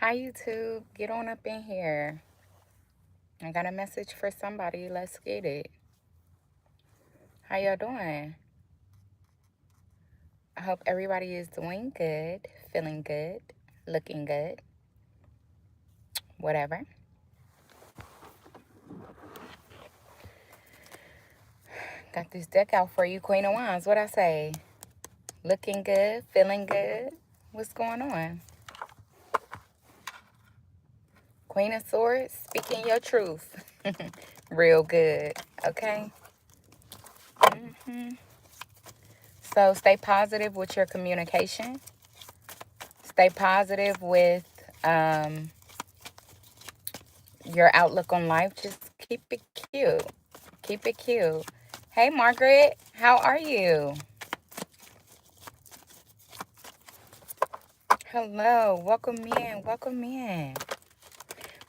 Hi, YouTube. Get on up in here. I got a message for somebody. Let's get it. How y'all doing? I hope everybody is doing good, feeling good, looking good, whatever. Got this deck out for you, Queen of Wands. What I say? Looking good, feeling good. What's going on? Queen of Swords, speaking your truth. Real good, okay? So stay positive with your communication. Stay positive with your outlook on life. Just keep it cute. Keep it cute. Hey, Margaret, how are you? Hello, welcome in, welcome in.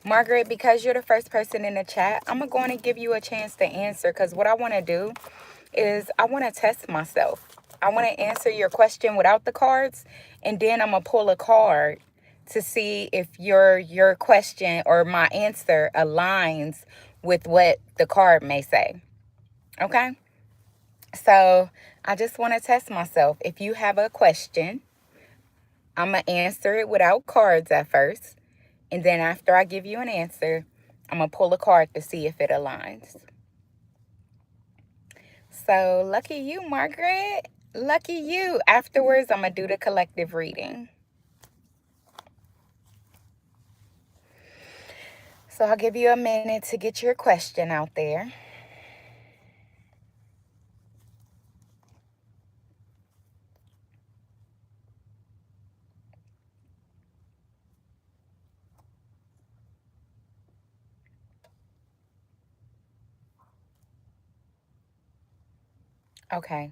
Margaret, because you're the first person in the chat, I'm going to give you a chance to answer because what I want to do is I want to test myself. I want to answer your question without the cards, and then I'm going to pull a card to see if your question or my answer aligns with what the card may say. Okay? So I just want to test myself. If you have a question, I'm going to answer it without cards at first. And then after I give you an answer, I'm going to pull a card to see if it aligns. So lucky you, Margaret. Lucky you. Afterwards, I'm going to do the collective reading. So I'll give you a minute to get your question out there. Okay.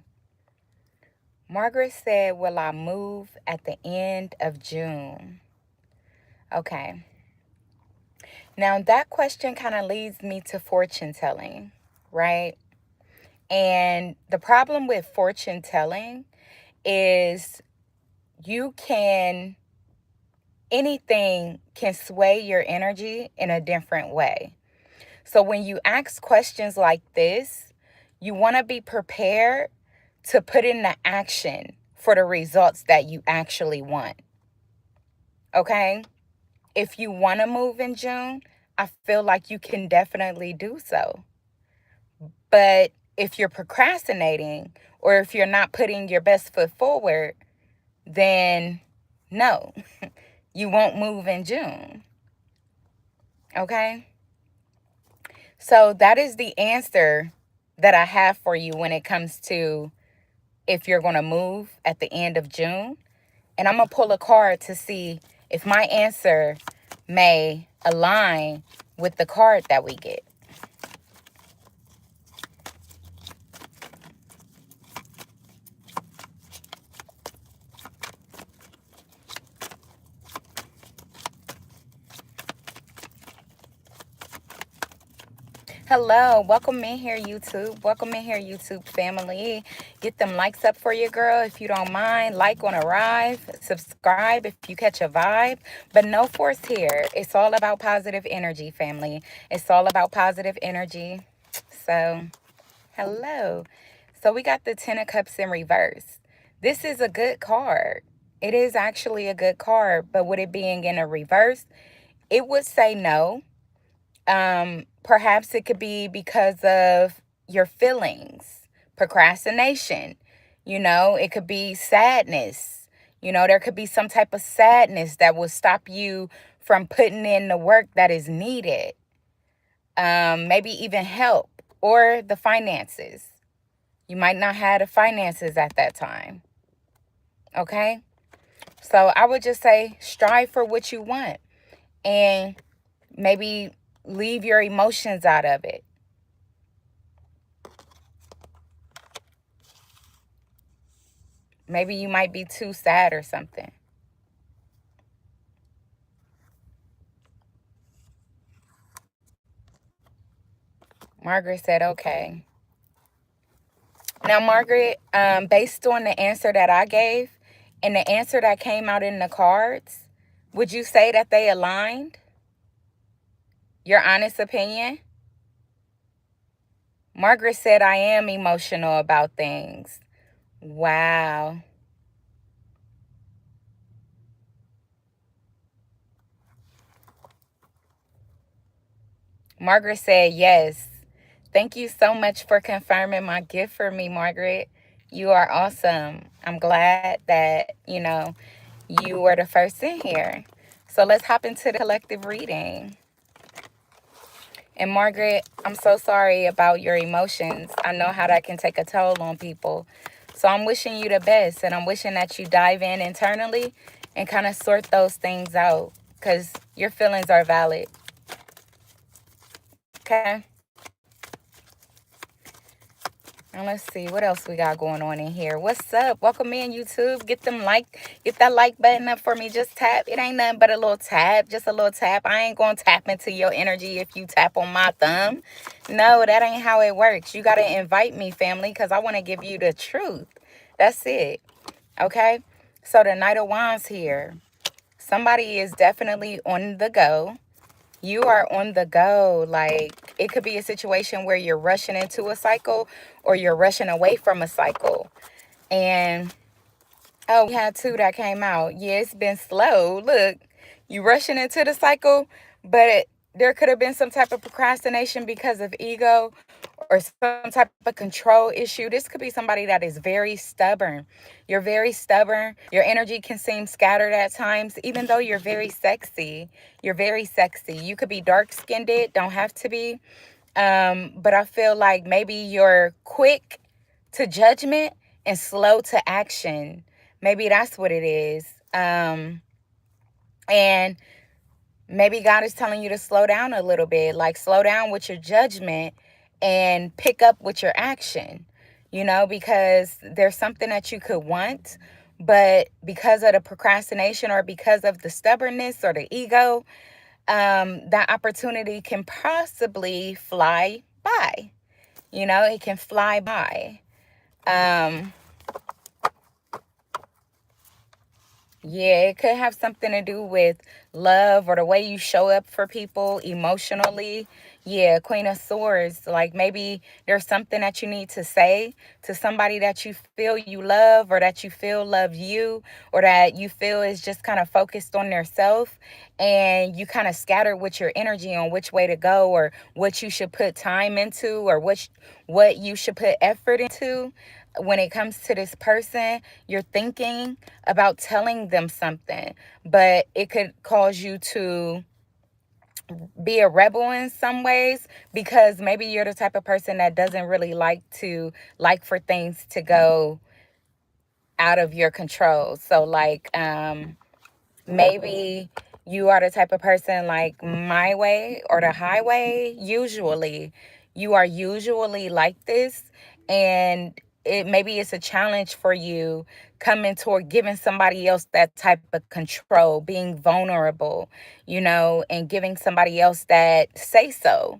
Margaret said, will I move at the end of June? Okay. Now that question kind of leads me to fortune telling, right? And the problem with fortune telling is anything can sway your energy in a different way. So when you ask questions like this, you want to be prepared to put into action for the results that you actually want. Okay? If you want to move in June, I feel like you can definitely do so. But if you're procrastinating or if you're not putting your best foot forward, then no, you won't move in June. Okay? So that is the answer that I have for you when it comes to if you're going to move at the end of June. And I'm going to pull a card to see if my answer may align with the card that we get. Hello, welcome in here, YouTube. Welcome in here, YouTube family. Get them likes up for you, girl, if you don't mind. Like on arrive, subscribe if you catch a vibe. But no force here. It's all about positive energy, family. It's all about positive energy. So, hello. So we got the Ten of Cups in reverse. This is a good card. It is actually a good card, but with it being in a reverse, it would say no. Perhaps it could be because of your feelings, procrastination. It could be sadness. There could be some type of sadness that will stop you from putting in the work that is needed. Maybe even help or the finances. You might not have the finances at that time. Okay? So I would just say strive for what you want and maybe leave your emotions out of it. Maybe you might be too sad or something. Margaret said, okay. Now, Margaret, based on the answer that I gave and the answer that came out in the cards, Would you say that they aligned? Your honest opinion? Margaret said, I am emotional about things. Wow. Margaret said, yes. Thank you so much for confirming my gift for me, Margaret. You are awesome. I'm glad that, you were the first in here. So let's hop into the collective reading. And Margaret, I'm so sorry about your emotions. I know how that can take a toll on people. So I'm wishing you the best, and I'm wishing that you dive in internally and kind of sort those things out, because your feelings are valid. Okay? And let's see what else we got going on in here. What's up? Welcome in, YouTube. Get that like button up for me. Just tap. It ain't nothing but a little tap. Just a little tap. I ain't gonna tap into your energy if you tap on my thumb. No, that ain't how it works. You gotta invite me, family, because I want to give you the truth. That's it. Okay? So the Knight of Wands here. Somebody is definitely on the go. You are on the go. Like, it could be a situation where you're rushing into a cycle or you're rushing away from a cycle. And, oh, we had two that came out. Yeah, it's been slow. Look, you rushing into the cycle, but there could have been some type of procrastination because of ego or some type of control issue. This could be somebody that is very stubborn. You're very stubborn. Your energy can seem scattered at times, even though you're very sexy. You're very sexy. You could be dark-skinned, don't have to be. But I feel like maybe you're quick to judgment and slow to action. Maybe that's what it is. And maybe God is telling you to slow down a little bit, like slow down with your judgment and pick up with your action, because there's something that you could want, but because of the procrastination or because of the stubbornness or the ego, that opportunity can possibly fly by. It can fly by. Yeah, it could have something to do with love or the way you show up for people emotionally. Yeah, Queen of Swords. Like, maybe there's something that you need to say to somebody that you feel you love or that you feel love you or that you feel is just kind of focused on their self, and you kind of scatter with your energy on which way to go or what you should put time into or what you should put effort into. When it comes to this person, you're thinking about telling them something, but it could cause you to be a rebel in some ways, because maybe you're the type of person that doesn't really like for things to go out of your control. So like, maybe you are the type of person like my way or the highway. You are usually like this, and maybe it's a challenge for you coming toward giving somebody else that type of control, being vulnerable, and giving somebody else that say so.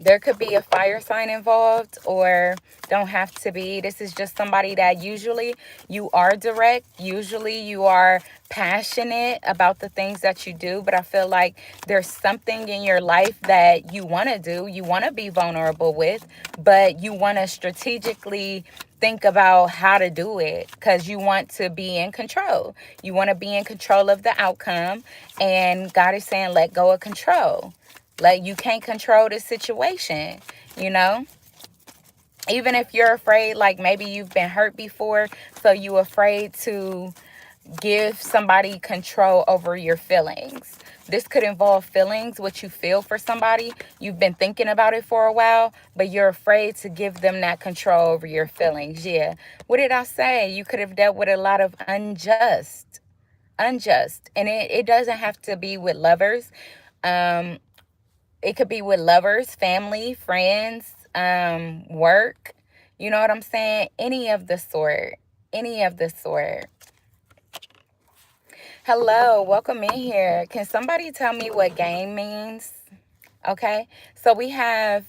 There could be a fire sign involved, or don't have to be. This is just somebody that usually you are direct. Usually you are passionate about the things that you do. But I feel like there's something in your life that you want to do. You want to be vulnerable with, but you want to strategically think about how to do it because you want to be in control. You want to be in control of the outcome. And God is saying, let go of control. Like, you can't control the situation, you know? Even if you're afraid, like maybe you've been hurt before, so you're afraid to give somebody control over your feelings. This could involve feelings, what you feel for somebody. You've been thinking about it for a while, but you're afraid to give them that control over your feelings. Yeah. What did I say? You could have dealt with a lot of unjust. And it doesn't have to be with lovers. It could be with lovers, family, friends, work. You know what I'm saying? Any of the sort. Any of the sort. Hello, welcome in here. Can somebody tell me what game means? Okay, so we have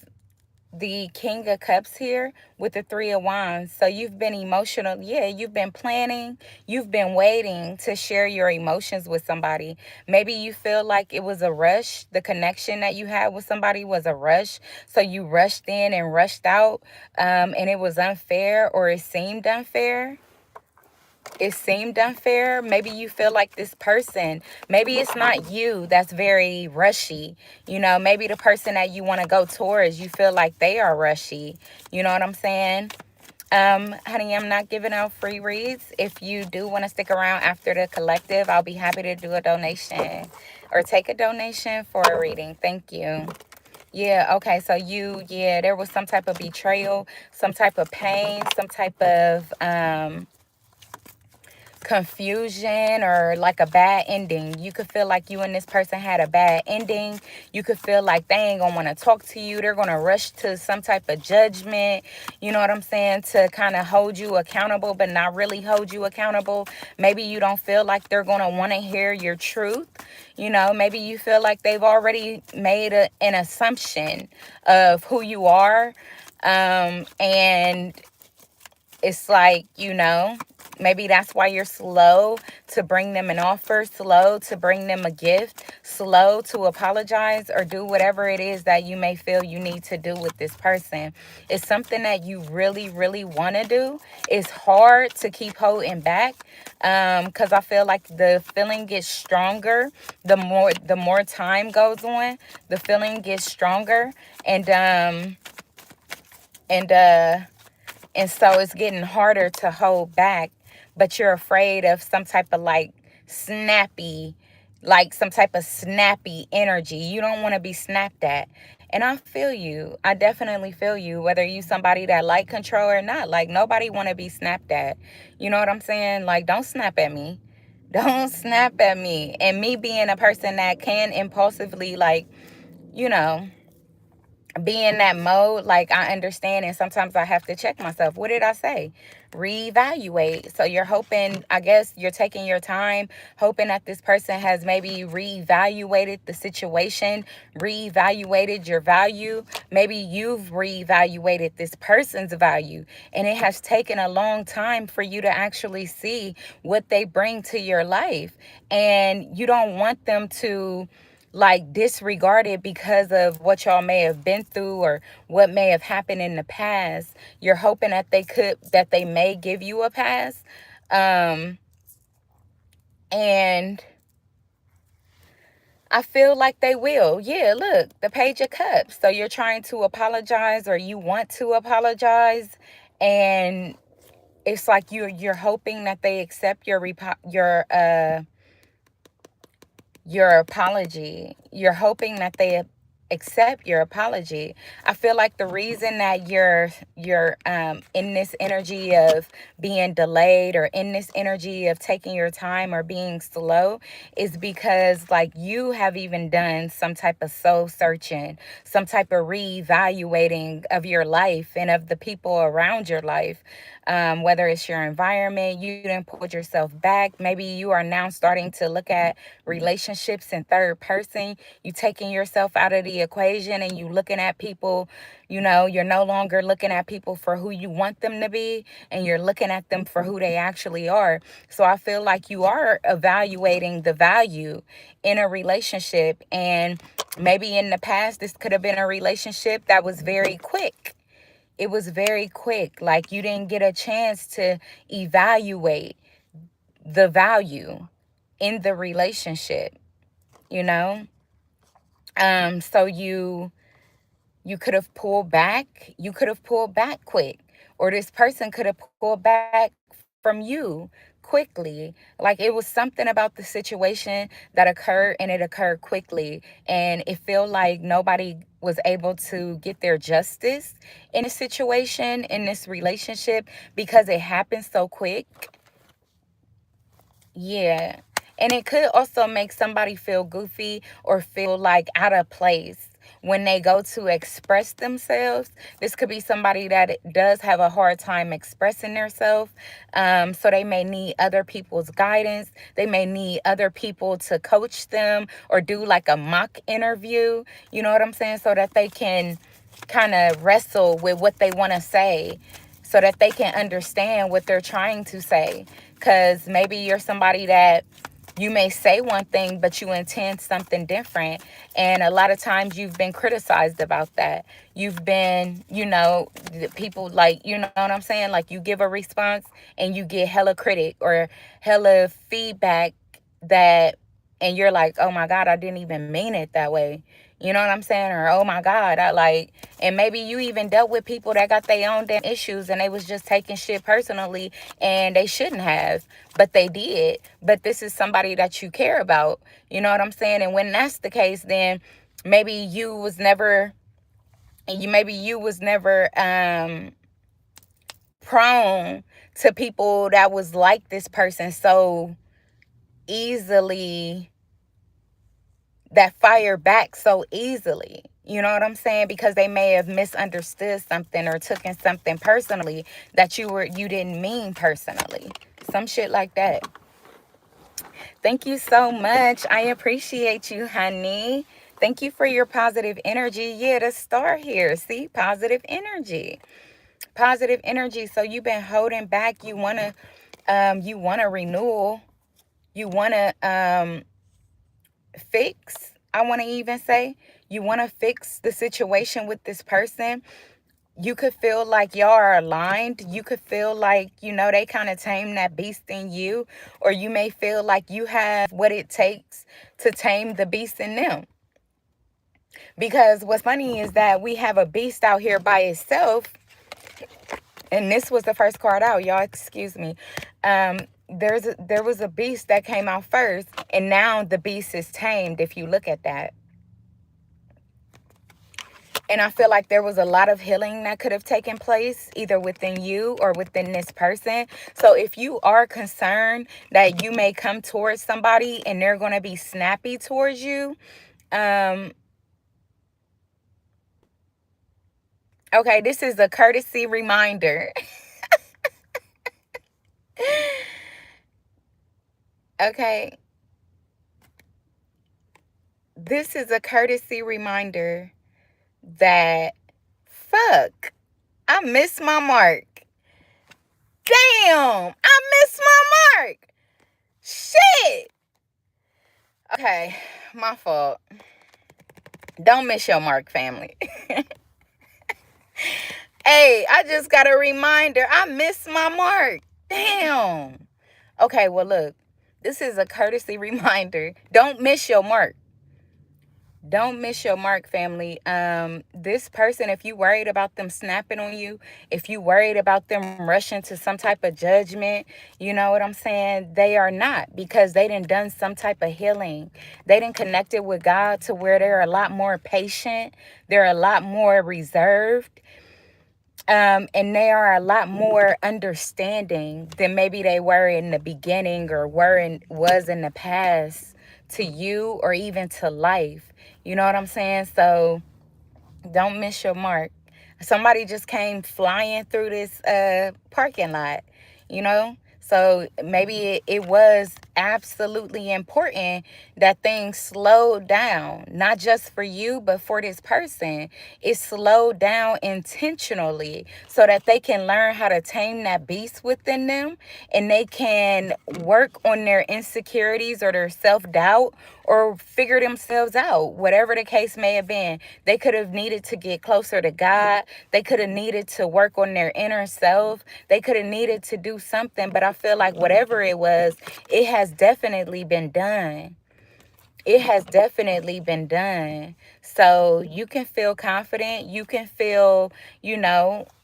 the King of Cups here with the Three of Wands. So you've been emotional. Yeah, you've been planning. You've been waiting to share your emotions with somebody. Maybe you feel like it was a rush. The connection that you had with somebody was a rush. So you rushed in and rushed out, and it was unfair, or it seemed unfair. It seemed unfair. Maybe you feel like this person, maybe it's not you that's very rushy. Maybe the person that you want to go towards, you feel like they are rushy. You know what I'm saying? Honey, I'm not giving out free reads. If you do want to stick around after the collective, I'll be happy to do a donation or take a donation for a reading. Thank you. Yeah, okay. So there was some type of betrayal, some type of pain, some type of confusion, or like a bad ending. You could feel like you and this person had a bad ending. You could feel like they ain't gonna want to talk to you. They're gonna rush to some type of judgment, you know what I'm saying, to kind of hold you accountable, but not really hold you accountable. Maybe you don't feel like they're gonna want to hear your truth. Maybe you feel like they've already made an assumption of who you are, and it's like, maybe that's why you're slow to bring them an offer, slow to bring them a gift, slow to apologize or do whatever it is that you may feel you need to do with this person. It's something that you really, really want to do. It's hard to keep holding back, because I feel like the feeling gets stronger the more time goes on. The feeling gets stronger, and and uh and so it's getting harder to hold back, but you're afraid of some type of some type of snappy energy. You don't want to be snapped at. And I feel you. I definitely feel you, whether you somebody that like control or not. Like, nobody want to be snapped at. You know what I'm saying? Like, don't snap at me. Don't snap at me. And me being a person that can impulsively, you know, be in that mode, like, I understand, and sometimes I have to check myself. What did I say? Reevaluate. So you're hoping, I guess you're taking your time, hoping that this person has maybe reevaluated the situation, reevaluated your value. Maybe you've reevaluated this person's value, and it has taken a long time for you to actually see what they bring to your life. And you don't want them to disregard it because of what y'all may have been through or what may have happened in the past. You're hoping that they may give you a pass. And I feel like they will. Yeah, look, the Page of Cups. So you're trying to apologize, or you want to apologize, and it's like you're hoping that they accept your apology. You're hoping that they accept your apology. I feel like the reason that you're in this energy of being delayed, or in this energy of taking your time or being slow, is because you have even done some type of soul searching, some type of reevaluating of your life and of the people around your life. Whether it's your environment, you didn't put yourself back. Maybe you are now starting to look at relationships in third person. You taking yourself out of the equation, and you looking at people, you're no longer looking at people for who you want them to be, and you're looking at them for who they actually are. So I feel like you are evaluating the value in a relationship, and maybe in the past this could have been a relationship that was very quick. It was very quick. Like, you didn't get a chance to evaluate the value in the relationship, you know? So you could have pulled back. You could have pulled back quick. Or this person could have pulled back from you quickly. Like, it was something about the situation that occurred, and it occurred quickly. And it felt like nobody was able to get their justice in a situation, in this relationship, because it happened so quick. Yeah. And it could also make somebody feel goofy or feel like out of place when they go to express themselves. This could be somebody that does have a hard time expressing themselves. So they may need other people's guidance. They may need other people to coach them or do like a mock interview. You know what I'm saying? So that they can kind of wrestle with what they want to say so that they can understand what they're trying to say. Because maybe you're somebody that you may say one thing, but you intend something different. And a lot of times you've been criticized about that. You've been, people like, you know what I'm saying? Like you give a response and you get hella critic or hella feedback that, and you're like, oh my God, I didn't even mean it that way. You know what I'm saying? Or, oh my God, and maybe you even dealt with people that got their own damn issues and they was just taking shit personally and they shouldn't have, but they did. But this is somebody that you care about. You know what I'm saying? And when that's the case, then maybe you was never prone to people that was like this person so easily, that fire back so easily. You know what I'm saying? Because they may have misunderstood something or taken something personally that you didn't mean personally. Some shit like that. Thank you so much. I appreciate you, honey. Thank you for your positive energy. Yeah, the star here. See, positive energy. Positive energy. So you've been holding back. You want a renewal. You want to fix, I want to even say. You want to fix the situation with this person. You could feel like y'all are aligned. You could feel like, they kind of tame that beast in you. Or you may feel like you have what it takes to tame the beast in them. Because what's funny is that we have a beast out here by itself. And this was the first card out, y'all. Excuse me. There was a beast that came out first. And now the beast is tamed, if you look at that. And I feel like there was a lot of healing that could have taken place either within you or within this person. So if you are concerned that you may come towards somebody and they're going to be snappy towards you, okay, this is a courtesy reminder. Okay. This is a courtesy reminder that, fuck, I missed my mark. Damn, I missed my mark. Shit. Okay, my fault. Don't miss your mark, family. Hey, I just got a reminder. I missed my mark. Damn. Okay, well, look, this is a courtesy reminder. Don't miss your mark. Don't miss your mark, family. This person, if you worried about them snapping on you, if you worried about them rushing to some type of judgment, you know what I'm saying? They are not, because they done some type of healing. They done connected with God to where they're a lot more patient. They're a lot more reserved. And they are a lot more understanding than maybe they were in the beginning or was in the past to you or even to life. You know what I'm saying? So don't miss your mark. Somebody just came flying through this parking lot, you know? So maybe it was absolutely important that things slowed down, not just for you, but for this person. It slowed down intentionally so that they can learn how to tame that beast within them, and they can work on their insecurities or their self-doubt or figure themselves out, whatever the case may have been. They could have needed to get closer to God. They could have needed to work on their inner self. They could have needed to do something, but I feel like whatever it was, it has definitely been done. It has definitely been done. So you can feel confident. You can feel,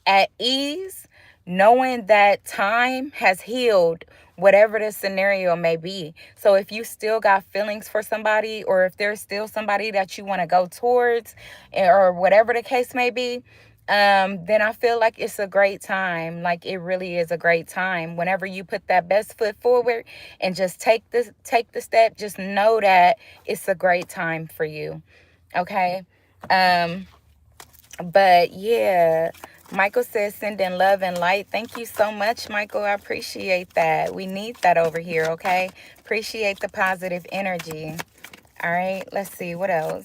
at ease, knowing that time has healed whatever the scenario may be. So if you still got feelings for somebody, or if there's still somebody that you want to go towards, or whatever the case may be, then I feel like it's a great time. Like, it really is a great time. Whenever you put that best foot forward and just take the step, just know that it's a great time for you. Okay. But yeah, Michael says sending love and light. Thank you so much, Michael. I appreciate that. We need that over here. Okay. Appreciate the positive energy. All right. Let's see what else.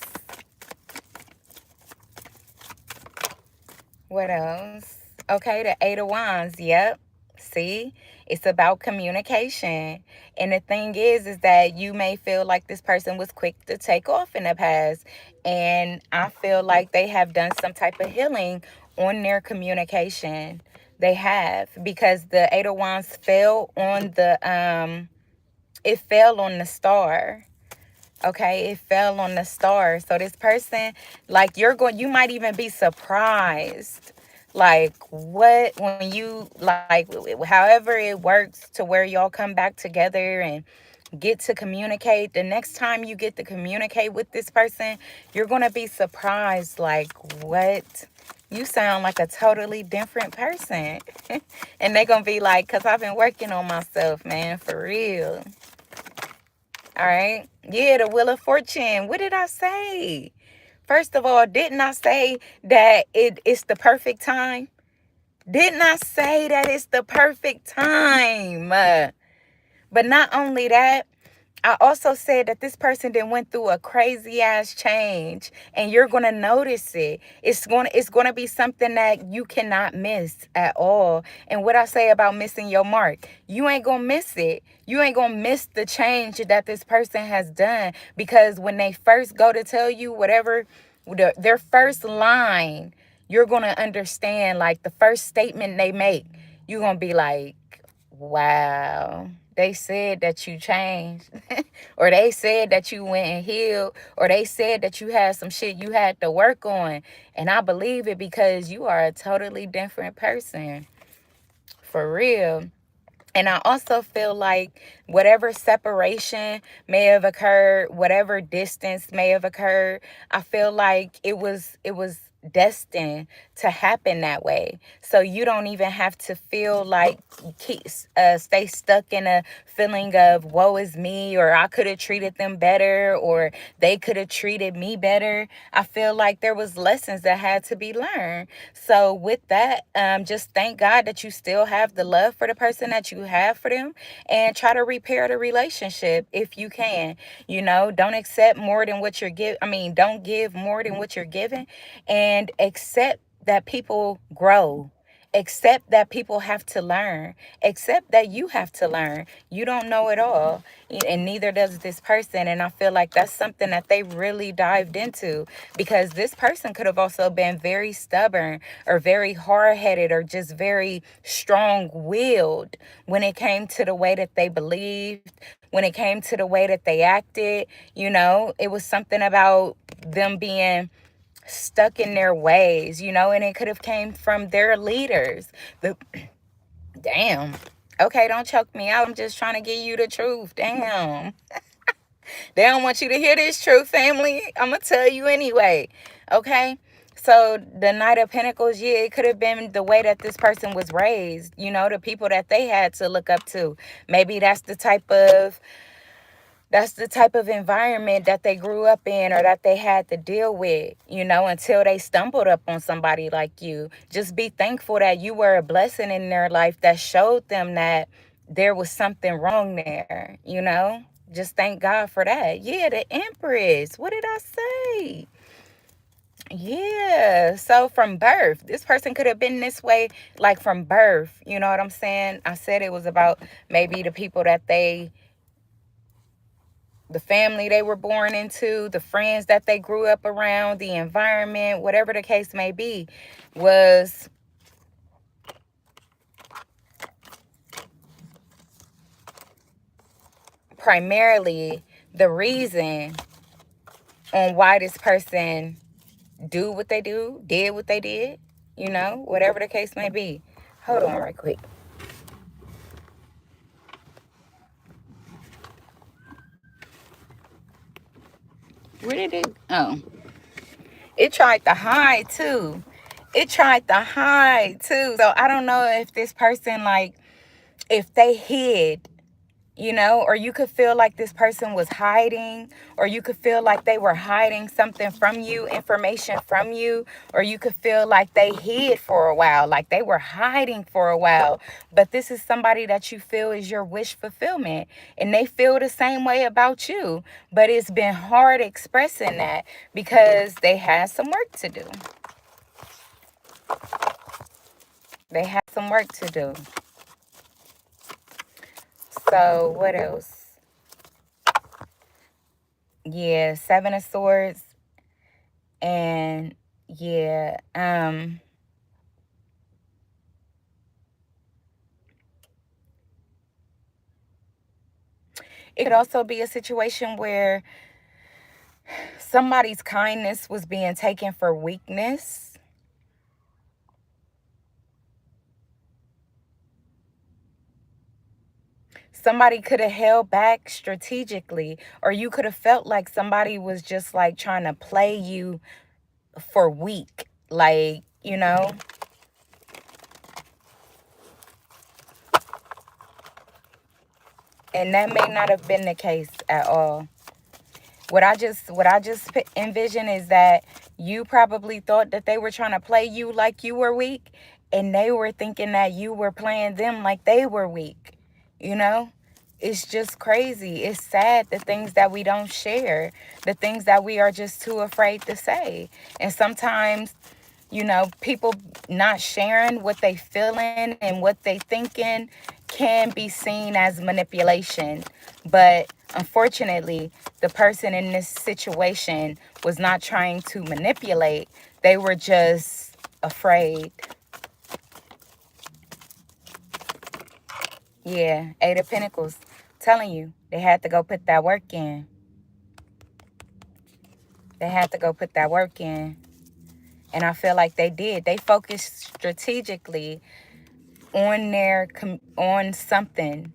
What else? Okay, the Eight of Wands. Yep. See, it's about communication. And the thing is that you may feel like this person was quick to take off in the past. And I feel like they have done some type of healing on their communication. They have, because the Eight of Wands fell on it fell on the star. Okay, it fell on the star. So this person, like, you might even be surprised. Like, what, when you, like, however it works to where y'all come back together and get to communicate. The next time you get to communicate with this person, you're going to be surprised. Like, what? You sound like a totally different person. And they're going to be like, because I've been working on myself, man, for real. All right. Yeah, the Wheel of Fortune. What did I say? First of all, didn't I say that it's the perfect time? Didn't I say that it's the perfect time? But not only that, I also said that this person then went through a crazy ass change, and you're going to notice it. It's going to be something that you cannot miss at all. And what I say about missing your mark, you ain't going to miss it. You ain't going to miss the change that this person has done, because when they first go to tell you whatever, their first line, you're going to understand, like the first statement they make, you're going to be like, wow, they said that you changed, or they said that you went and healed, or they said that you had some shit you had to work on. And I believe it, because you are a totally different person. For real. And I also feel like whatever separation may have occurred, whatever distance may have occurred, I feel like it was destined to happen that way. So you don't even have to feel like stay stuck in a feeling of woe is me, or I could have treated them better, or they could have treated me better. I feel like there was lessons that had to be learned. So with that, just thank God that you still have the love for the person that you have for them, and try to repair the relationship if you can. Don't accept more than what you're giving. I mean, don't give more than what you're giving, and accept that people grow. Accept that people have to learn. Accept that you have to learn. You don't know it all, and neither does this person. And I feel like that's something that they really dived into, because this person could have also been very stubborn, or very hard-headed, or just very strong-willed when it came to the way that they believed, when it came to the way that they acted. It was something about them being stuck in their ways, and it could have came from their leaders. The damn. Okay, don't choke me out. I'm just trying to give you the truth. Damn. They don't want you to hear this truth, family. I'm gonna tell you anyway. Okay? So the Knight of Pentacles, yeah, it could have been the way that this person was raised, the people that they had to look up to. Maybe that's the type of environment that they grew up in, or that they had to deal with, until they stumbled up on somebody like you. Just be thankful that you were a blessing in their life that showed them that there was something wrong there. Just thank God for that. Yeah, the Empress. What did I say? Yeah. So from birth, this person could have been this way, like from birth. You know what I'm saying? I said it was about maybe the people that the family they were born into, the friends that they grew up around, the environment, whatever the case may be, was primarily the reason on why this person did what they did, whatever the case may be. Hold on right quick. Where did it? Oh, it tried to hide too. So I don't know if this person, like, if they hid, or you could feel like this person was hiding, or you could feel like they were hiding something from you, information from you, or you could feel like they hid for a while, like they were hiding for a while. But this is somebody that you feel is your wish fulfillment, and they feel the same way about you, but it's been hard expressing that because they had some work to do. They have some work to do. So what else? Yeah, Seven of Swords. And yeah, it could also be a situation where somebody's kindness was being taken for weakness. Somebody could have held back strategically, or you could have felt like somebody was just like trying to play you for weak. Like, and that may not have been the case at all. What I just envision is that you probably thought that they were trying to play you like you were weak, and they were thinking that you were playing them like they were weak. You know? It's just crazy. It's sad, the things that we don't share, the things that we are just too afraid to say. And sometimes, people not sharing what they feeling and what they thinking can be seen as manipulation. But unfortunately, the person in this situation was not trying to manipulate. They were just afraid. Yeah, Eight of Pentacles. Telling you, they had to go put that work in. They had to go put that work in. And I feel like they did. They focused strategically on something.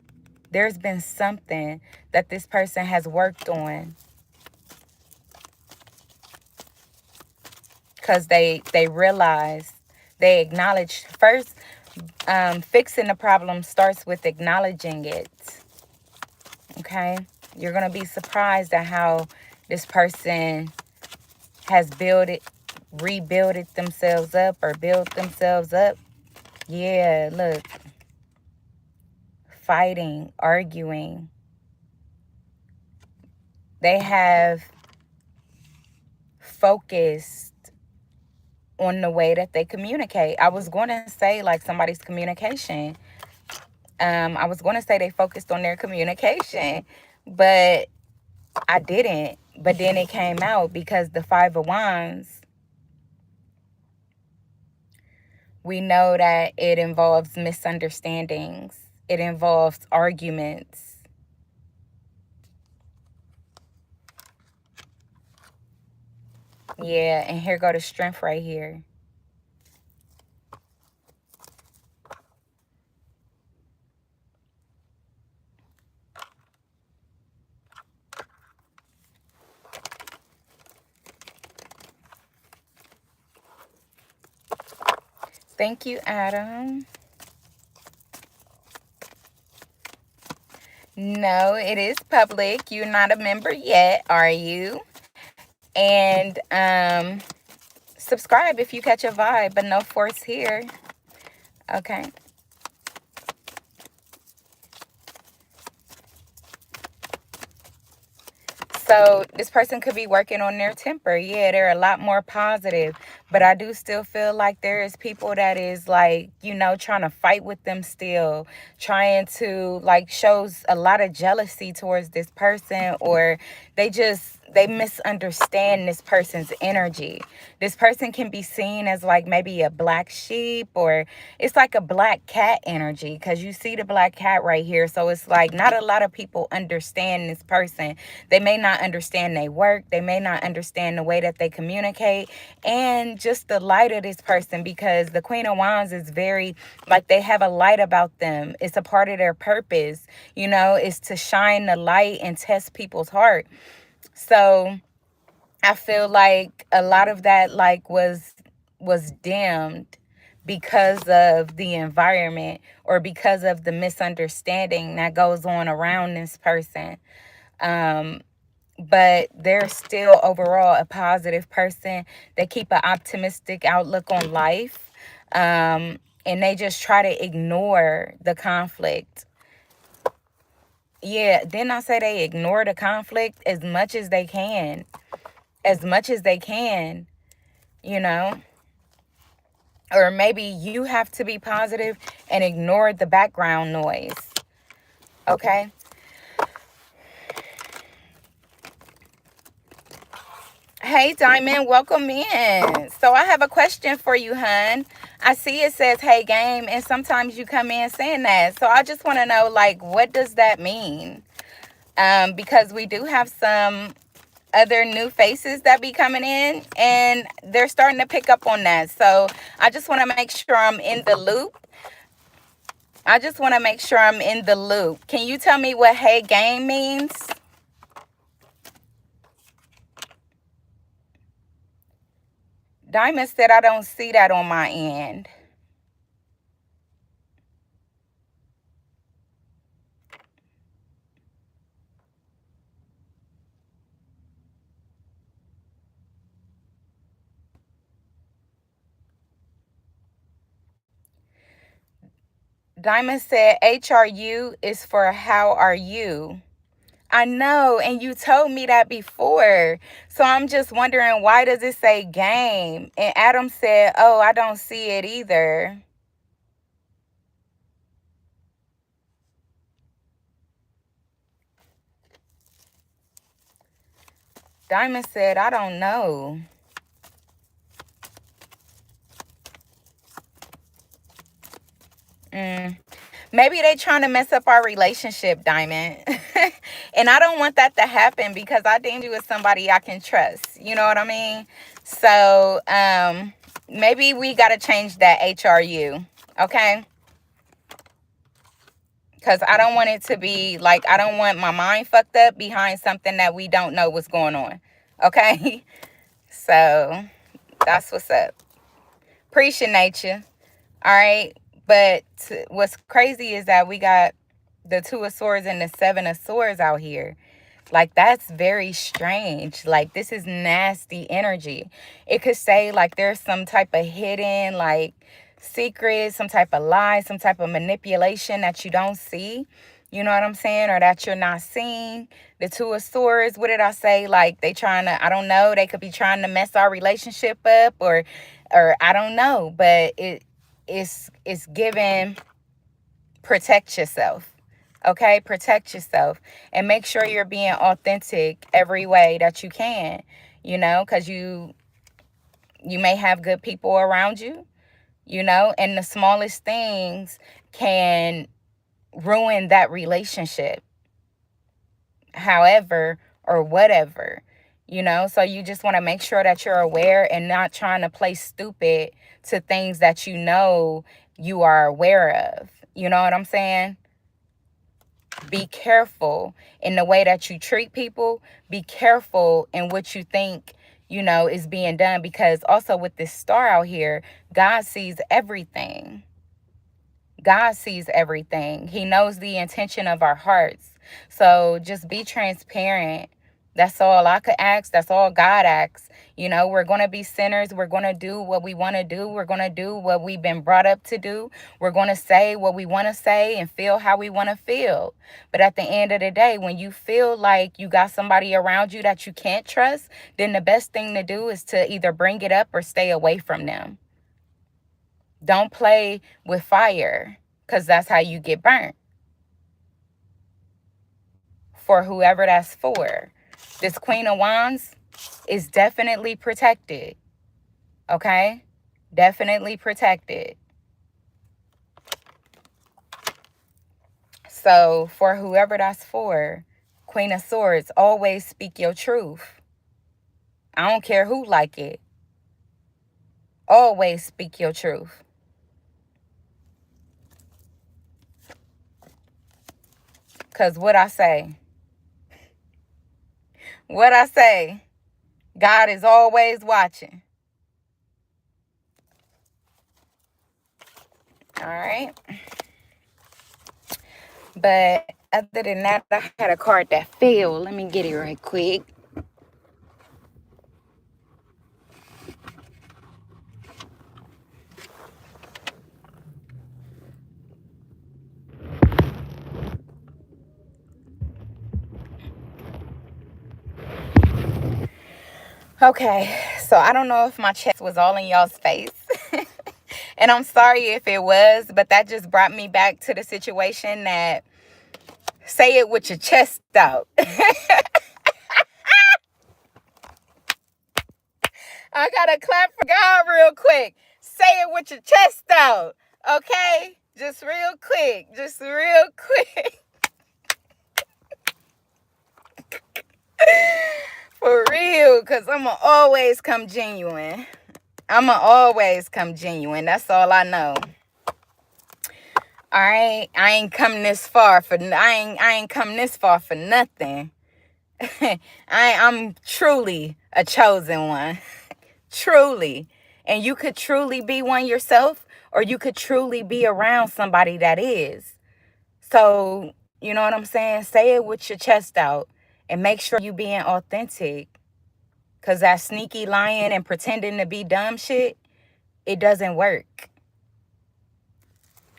There's been something that this person has worked on, because they realize, they acknowledge first. Fixing the problem starts with acknowledging it. Okay, you're gonna be surprised at how this person has rebuilt it themselves up, or built themselves up. Yeah, look, fighting, arguing. They have focused on the way that they communicate. I was going to say like somebody's communication. I was going to say they focused on their communication, but I didn't. But then it came out because the Five of Wands, we know that it involves misunderstandings. It involves arguments. Yeah, and here go the strength right here. Thank you, Adam. No, it is public. You're not a member yet, are you? And subscribe if you catch a vibe, but no force here. Okay. So this person could be working on their temper. Yeah, they're a lot more positive. But I do still feel like there is people that is like, trying to fight with them still. Trying to like shows a lot of jealousy towards this person, or they misunderstand this person's energy. This person can be seen as like maybe a black sheep, or it's like a black cat energy, because you see the black cat right here. So it's like not a lot of people understand this person. They may not understand their work. They may not understand the way that they communicate, and just the light of this person, because the Queen of Wands is very like, they have a light about them. It's a part of their purpose, is to shine the light and test people's heart. So I feel like a lot of that like was dimmed because of the environment, or because of the misunderstanding that goes on around this person. But they're still overall a positive person. They keep an optimistic outlook on life. And they just try to ignore the conflict. Yeah, didn't I say they ignore the conflict as much as they can? As much as they can, you know? Or maybe you have to be positive and ignore the background noise. Okay? Hey, Diamond, welcome in. So I have a question for you, hun. I see it says, hey, game, and sometimes you come in saying that. So I just want to know, like, what does that mean? Because we do have some other new faces that be coming in, and they're starting to pick up on that. So I just want to make sure I'm in the loop. Can you tell me what hey, game means? Diamond said I don't see that on my end. Diamond said HRU is for how are you? I know, and you told me that before. So I'm just wondering, why does it say game? And Adam said, oh, I don't see it either. Diamond said, I don't know. Maybe they trying to mess up our relationship, Diamond. And I don't want that to happen because I deemed you as somebody I can trust. You know what I mean? So maybe we got to change that HRU. Okay? Because I don't want it to be like, I don't want my mind fucked up behind something that we don't know what's going on. Okay? So that's what's up. Appreciate you. All right. But what's crazy is that we got the Two of Swords and the Seven of Swords out here. Like, that's very strange. Like, this is nasty energy. It could say, like, there's some type of hidden, like, secret, some type of lie, some type of manipulation that you don't see. You know what I'm saying? Or that you're not seeing. The Two of Swords, what did I say? Like, they trying to, I don't know, they could be trying to mess our relationship up, or I don't know. But it's given, protect yourself. Okay, protect yourself and make sure you're being authentic every way that you can, because you may have good people around you, and the smallest things can ruin that relationship, however or whatever, so you just want to make sure that you're aware and not trying to play stupid to things that you are aware of. You know what I'm saying? Be careful in the way that you treat people. Be careful in what you think, is being done. Because also with this star out here, God sees everything. God sees everything. He knows the intention of our hearts. So just be transparent. That's all I could ask. That's all God asks. We're going to be sinners. We're going to do what we want to do. We're going to do what we've been brought up to do. We're going to say what we want to say and feel how we want to feel. But at the end of the day, when you feel like you got somebody around you that you can't trust, then the best thing to do is to either bring it up or stay away from them. Don't play with fire, because that's how you get burnt. For whoever that's for. This Queen of Wands is definitely protected. Okay? Definitely protected. So for whoever that's for, Queen of Swords, always speak your truth. I don't care who like it. Always speak your truth. Because what I say, God is always watching. All right. But other than that, I had a card that failed. Let me get it right quick. Okay, so I don't know if my chest was all in y'all's face. And I'm sorry if it was, but that just brought me back to the situation that say it with your chest out. I gotta clap for God real quick. Say it with your chest out. Okay? Just real quick. Just real quick. For real. Because I'm going to always come genuine. I'm going to always come genuine. That's all I know. All right? I ain't come this far for nothing. I'm truly a chosen one. Truly. And you could truly be one yourself, or you could truly be around somebody that is. So, you know what I'm saying? Say it with your chest out and make sure you being authentic. Because that sneaky lying and pretending to be dumb shit, it doesn't work.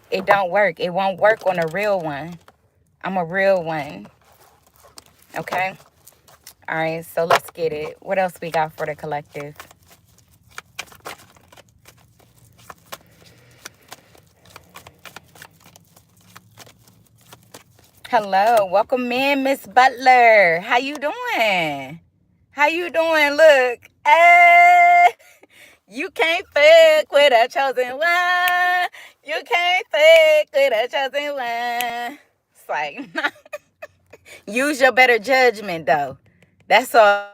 It don't work. It won't work on a real one. I'm a real one. Okay? All right, so let's get it. What else we got for the collective? Hello, welcome in, Miss Butler. How you doing? How you doing? Look, you can't fuck with a chosen one. You can't fuck with a chosen one. It's like, use your better judgment, though. That's all